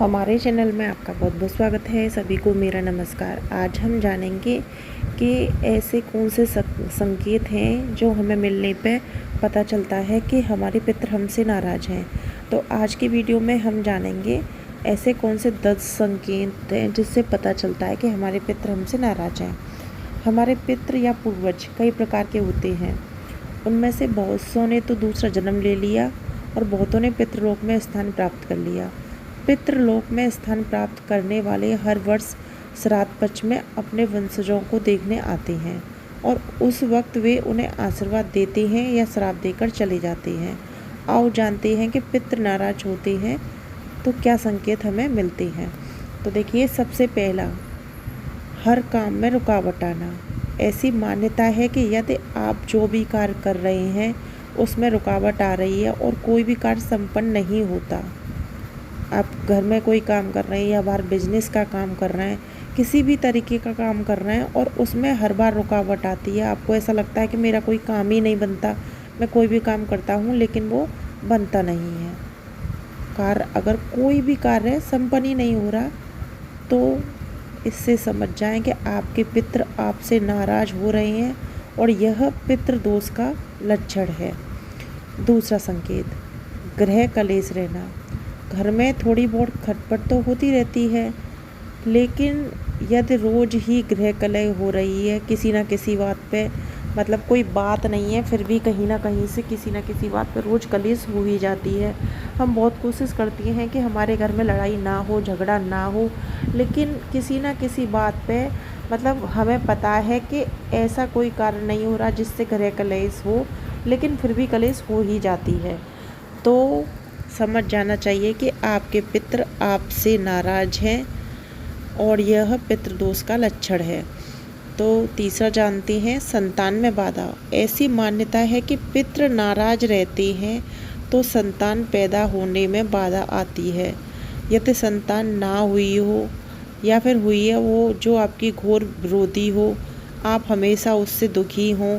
हमारे चैनल में आपका बहुत बहुत स्वागत है। सभी को मेरा नमस्कार। आज हम जानेंगे कि ऐसे कौन से संकेत हैं जो हमें मिलने पे पता चलता है कि हमारे पितृ हमसे नाराज़ हैं। तो आज की वीडियो में हम जानेंगे ऐसे कौन से 10 संकेत हैं जिससे पता चलता है कि हमारे पितृ हमसे नाराज़ हैं। हमारे पितृ या पूर्वज कई प्रकार के होते हैं। उनमें से बहुत सौ ने तो दूसरा जन्म ले लिया और बहुतों ने पितृलोक में स्थान प्राप्त कर लिया। पितृलोक में स्थान प्राप्त करने वाले हर वर्ष श्राद्ध पक्ष में अपने वंशजों को देखने आते हैं और उस वक्त वे उन्हें आशीर्वाद देते हैं या श्राप देकर चले जाते हैं। आओ जानते हैं कि पितृ नाराज होते हैं तो क्या संकेत हमें मिलते हैं। तो देखिए, सबसे पहला, हर काम में रुकावट आना। ऐसी मान्यता है कि यदि आप जो भी कार्य कर रहे हैं उसमें रुकावट आ रही है और कोई भी कार्य संपन्न नहीं होता। आप घर में कोई काम कर रहे हैं या बाहर बिजनेस का काम कर रहे हैं, किसी भी तरीके का काम कर रहे हैं और उसमें हर बार रुकावट आती है। आपको ऐसा लगता है कि मेरा कोई काम ही नहीं बनता, मैं कोई भी काम करता हूँ लेकिन वो बनता नहीं है। अगर कोई भी कार्य संपन्न ही नहीं हो रहा तो इससे समझ जाएं कि आपके पितृ आपसे नाराज़ हो रहे हैं और यह पितृ दोष का लक्षण है। दूसरा संकेत, गृह कलेश रहना। घर में थोड़ी बहुत खटपट तो होती रहती है, लेकिन यदि रोज़ ही गृह कलह हो रही है किसी न किसी बात पे, मतलब कोई बात नहीं है फिर भी कहीं ना कहीं से किसी न किसी बात पे रोज़ कलेश हो ही जाती है। हम बहुत कोशिश करती हैं कि हमारे घर में लड़ाई ना हो, झगड़ा ना हो, लेकिन किसी न किसी बात पे मतलब हमें पता है कि ऐसा कोई कारण नहीं हो रहा जिससे गृह कलेश हो, लेकिन फिर भी कलेश हो ही जाती है। तो समझ जाना चाहिए कि आपके पितृ आपसे नाराज़ हैं और यह पितृदोष का लक्षण है। तो तीसरा जानते हैं, संतान में बाधा। ऐसी मान्यता है कि पितृ नाराज रहते हैं तो संतान पैदा होने में बाधा आती है। यदि संतान ना हुई हो या फिर हुई है वो जो आपकी घोर विरोधी हो, आप हमेशा उससे दुखी हों।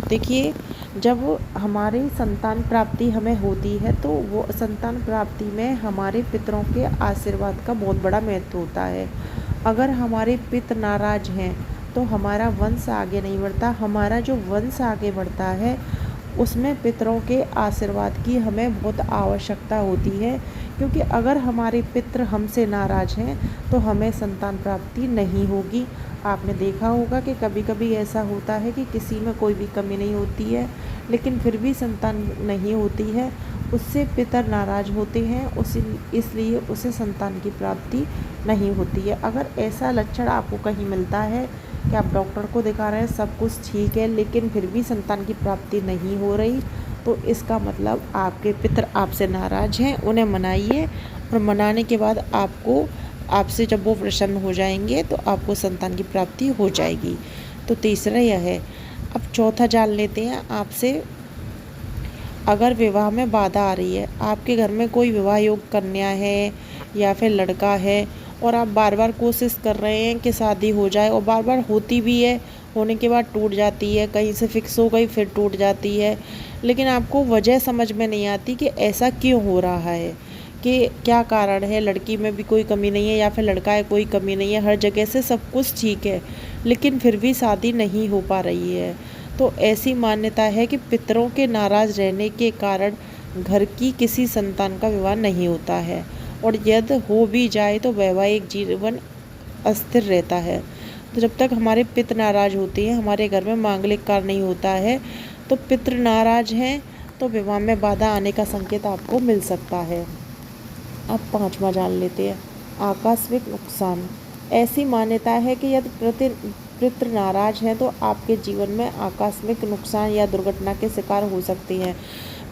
देखिए, जब हमारी संतान प्राप्ति हमें होती है तो वो संतान प्राप्ति में हमारे पितरों के आशीर्वाद का बहुत बड़ा महत्व होता है। अगर हमारे पितर नाराज हैं तो हमारा वंश आगे नहीं बढ़ता। हमारा जो वंश आगे बढ़ता है उसमें पितरों के आशीर्वाद की हमें बहुत आवश्यकता होती है, क्योंकि अगर हमारे पितर हमसे नाराज हैं तो हमें संतान प्राप्ति नहीं होगी। आपने देखा होगा कि कभी कभी ऐसा होता है कि किसी में कोई भी कमी नहीं होती है लेकिन फिर भी संतान नहीं होती है, उससे पितर नाराज होते हैं, इसलिए उसे संतान की प्राप्ति नहीं होती है। अगर ऐसा लक्षण आपको कहीं मिलता है कि आप डॉक्टर को दिखा रहे हैं, सब कुछ ठीक है लेकिन फिर भी संतान की प्राप्ति नहीं हो रही, तो इसका मतलब आपके पितर आपसे नाराज़ हैं। उन्हें मनाइए और मनाने के बाद आपसे जब वो प्रसन्न हो जाएंगे तो आपको संतान की प्राप्ति हो जाएगी। तो तीसरा यह है। अब चौथा जान लेते हैं आपसे, अगर विवाह में बाधा आ रही है, आपके घर में कोई विवाह योग कन्या है या फिर लड़का है और आप बार बार कोशिश कर रहे हैं कि शादी हो जाए और बार बार होती भी है, होने के बाद टूट जाती है, कहीं से फिक्स हो गई फिर टूट जाती है, लेकिन आपको वजह समझ में नहीं आती कि ऐसा क्यों हो रहा है, कि क्या कारण है। लड़की में भी कोई कमी नहीं है या फिर लड़का है कोई कमी नहीं है, हर जगह से सब कुछ ठीक है लेकिन फिर भी शादी नहीं हो पा रही है। तो ऐसी मान्यता है कि पितरों के नाराज़ रहने के कारण घर की किसी संतान का विवाह नहीं होता है और यदि हो भी जाए तो वैवाहिक जीवन अस्थिर रहता है। तो जब तक हमारे पितर नाराज़ होते हैं, हमारे घर में मांगलिक कार्य नहीं होता है, तो पितर नाराज़ हैं तो विवाह में बाधा आने का संकेत आपको मिल सकता है। अब पांचवा जान लेते हैं, आकस्मिक नुकसान। ऐसी मान्यता है कि यदि पितृ नाराज हैं तो आपके जीवन में आकस्मिक नुकसान या दुर्घटना के शिकार हो सकती हैं।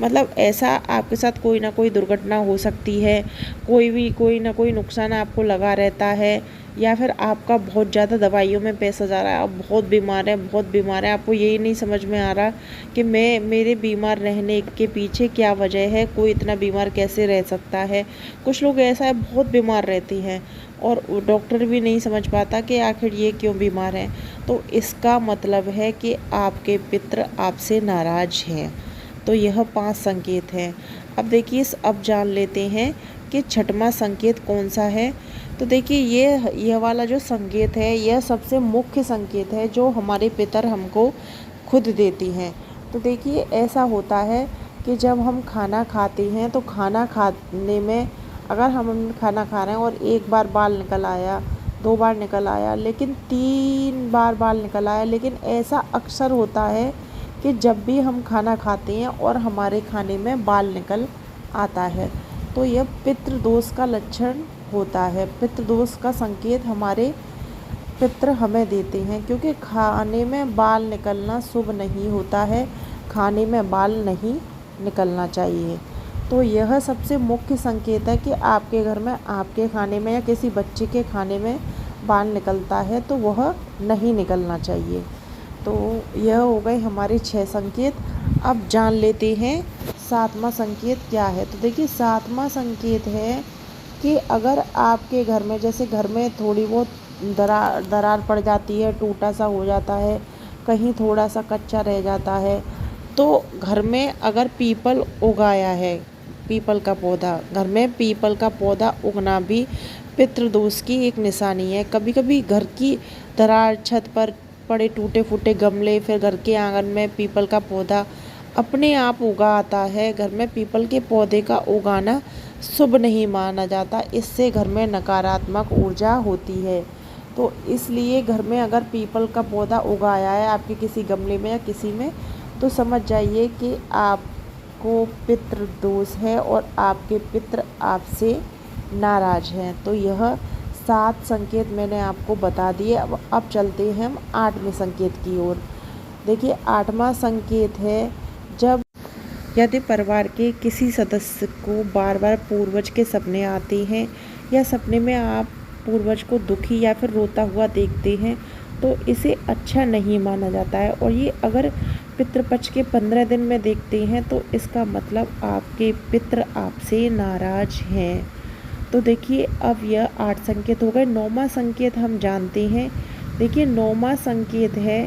मतलब ऐसा आपके साथ कोई ना कोई दुर्घटना हो सकती है, कोई ना कोई नुकसान आपको लगा रहता है, या फिर आपका बहुत ज़्यादा दवाइयों में पैसा जा रहा है, आप बहुत बीमार हैं, आपको यही नहीं समझ में आ रहा कि मेरे बीमार रहने के पीछे क्या वजह है, कोई इतना बीमार कैसे रह सकता है। कुछ लोग ऐसा है बहुत बीमार रहते हैं और डॉक्टर भी नहीं समझ पाता कि आखिर ये क्यों बीमार हैं। तो इसका मतलब है कि आपके पितर आपसे नाराज़ हैं। तो यह 5 संकेत हैं। अब देखिए, अब जान लेते हैं कि छठवां संकेत कौन सा है। तो देखिए यह वाला जो संकेत है यह सबसे मुख्य संकेत है जो हमारे पितर हमको खुद देती हैं। तो देखिए ऐसा होता है कि जब हम खाना खाते हैं तो खाना खाने में अगर हम खाना खा रहे हैं और एक बार बाल निकल आया, 2 बार निकल आया, लेकिन 3 बार बाल निकल आया, लेकिन ऐसा अक्सर होता है कि जब भी हम खाना खाते हैं और हमारे खाने में बाल निकल आता है तो यह पितृदोष का लक्षण होता है। पितृदोष का संकेत हमारे पितृ हमें देते हैं, क्योंकि खाने में बाल निकलना शुभ नहीं होता है, खाने में बाल नहीं निकलना चाहिए। तो यह सबसे मुख्य संकेत है कि आपके घर में आपके खाने में या किसी बच्चे के खाने में बाल निकलता है तो वह नहीं निकलना चाहिए। तो यह हो गए हमारे 6 संकेत। अब जान लेते हैं 7वां संकेत क्या है। तो देखिए 7वां संकेत है कि अगर आपके घर में जैसे घर में थोड़ी बहुत दरार पड़ जाती है, टूटा सा हो जाता है, कहीं थोड़ा सा कच्चा रह जाता है, तो घर में अगर पीपल उगाया है, पीपल का पौधा, घर में पीपल का पौधा उगना भी पितृदोष की एक निशानी है। कभी कभी घर की दरार, छत पर पड़े टूटे फूटे गमले, फिर घर के आंगन में पीपल का पौधा अपने आप उगा आता है। घर में पीपल के पौधे का उगाना शुभ नहीं माना जाता, इससे घर में नकारात्मक ऊर्जा होती है। तो इसलिए घर में अगर पीपल का पौधा उगाया है आपके किसी गमले में या किसी में, तो समझ जाइए कि आपको पितृदोष है और आपके पितृ आपसे नाराज हैं। तो यह 7 संकेत मैंने आपको बता दिए। अब चलते हैं हम 8वें संकेत की ओर। देखिए 8वां संकेत है जब यदि परिवार के किसी सदस्य को बार बार पूर्वज के सपने आते हैं या सपने में आप पूर्वज को दुखी या फिर रोता हुआ देखते हैं तो इसे अच्छा नहीं माना जाता है। और ये अगर पितृपक्ष के 15 दिन में देखते हैं तो इसका मतलब आपके पितृ आपसे नाराज हैं। तो देखिए अब यह 8 संकेत हो गए। 9वां संकेत हम जानते हैं। देखिए 9वां संकेत है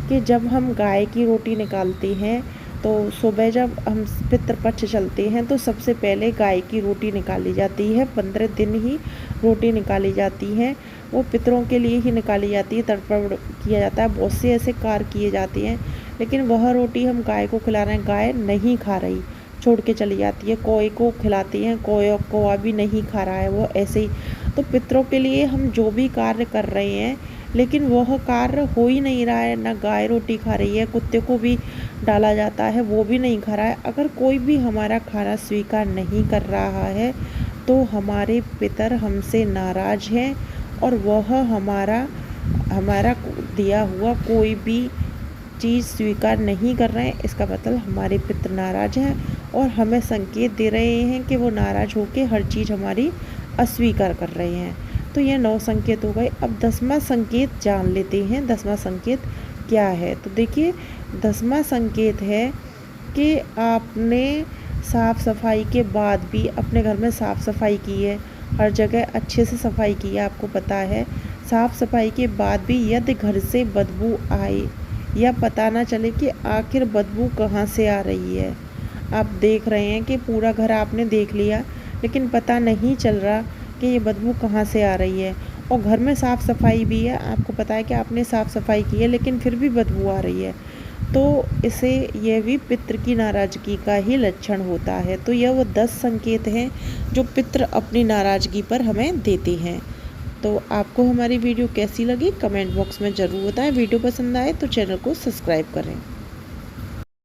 कि जब हम गाय की रोटी निकालते हैं तो सुबह जब हम पितृपक्ष चलते हैं तो सबसे पहले गाय की रोटी निकाली जाती है। 15 दिन ही रोटी निकाली जाती है, वो पितरों के लिए ही निकाली जाती है, तर्पण किया जाता है। बहुत से ऐसे कार्य किए जाते हैं, लेकिन वह रोटी हम गाय को खिला रहे हैं, गाय नहीं खा रही, छोड़ के चली जाती है। कौए को खिलाती हैं, कौआ भी नहीं खा रहा है, वो ऐसे ही। तो पितरों के लिए हम जो भी कार्य कर रहे हैं लेकिन वह कार्य हो ही नहीं रहा है। ना गाय रोटी खा रही है, कुत्ते को भी डाला जाता है, वो भी नहीं खा रहा है। अगर कोई भी हमारा खाना स्वीकार नहीं कर रहा है तो हमारे पितर हमसे नाराज हैं और वह हमारा दिया हुआ कोई भी चीज़ स्वीकार नहीं कर रहे हैं। इसका मतलब हमारे पितर नाराज हैं और हमें संकेत दे रहे हैं कि वो नाराज होकर हर चीज़ हमारी अस्वीकार कर रहे हैं। तो ये 9 संकेत हो गए। अब 10वां संकेत जान लेते हैं। 10वां संकेत क्या है। तो देखिए 10वां संकेत है कि आपने साफ़ सफाई के बाद भी अपने घर में साफ़ सफाई की है, हर जगह अच्छे से सफाई की है, आपको पता है। साफ़ सफाई के बाद भी यदि घर से बदबू आए या पता ना चले कि आखिर बदबू कहाँ से आ रही है, आप देख रहे हैं कि पूरा घर आपने देख लिया लेकिन पता नहीं चल रहा कि ये बदबू कहाँ से आ रही है, और घर में साफ़ सफाई भी है, आपको पता है कि आपने साफ़ सफाई की है लेकिन फिर भी बदबू आ रही है, तो इसे यह भी पितृ की नाराज़गी का ही लक्षण होता है। तो यह वो 10 संकेत हैं जो पितृ अपनी नाराज़गी पर हमें देते हैं। तो आपको हमारी वीडियो कैसी लगी कमेंट बॉक्स में ज़रूर बताएं। वीडियो पसंद आए तो चैनल को सब्सक्राइब करें।